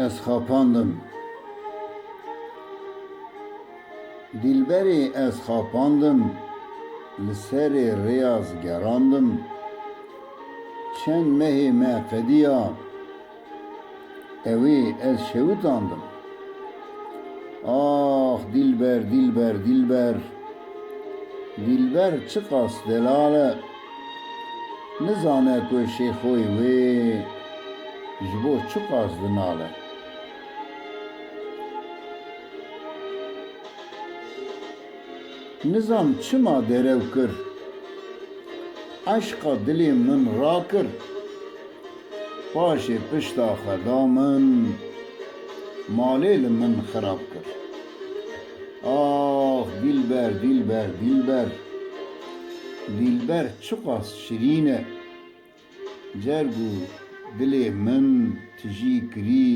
Ez xapandım. Dilberî ez xapandım. Li serê riyaz gerandim. Çend mehê me qediya, evî ez şewitandым. Ah dilber, dilber, dilber. Dilber çi qas delale. Nizane ku şêxoyê wê ji bo çi qas dinale. Nizam çima derew kir, eşqa dilê min rakir. Paşê pişta xeda min, malê li min xirab kir. Ah dilber, dilber, dilber. Dilber çi qas şirîn e. Cerg û dilê min tijî kirî,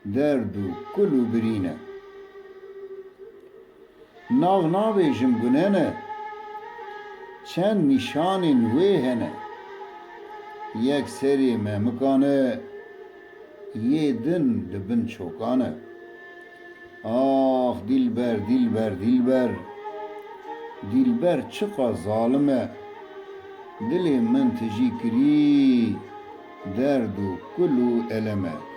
derd û kul û birîn e. Nav nabêjim gunene, çend nîşanên wê hene. Yek serê me mikane, yê din li bin çokan e. Ah dilber, dilber, dilber. Dilber çi qas zalim e. Dilê min tijî kirî, derd û kul û elem e.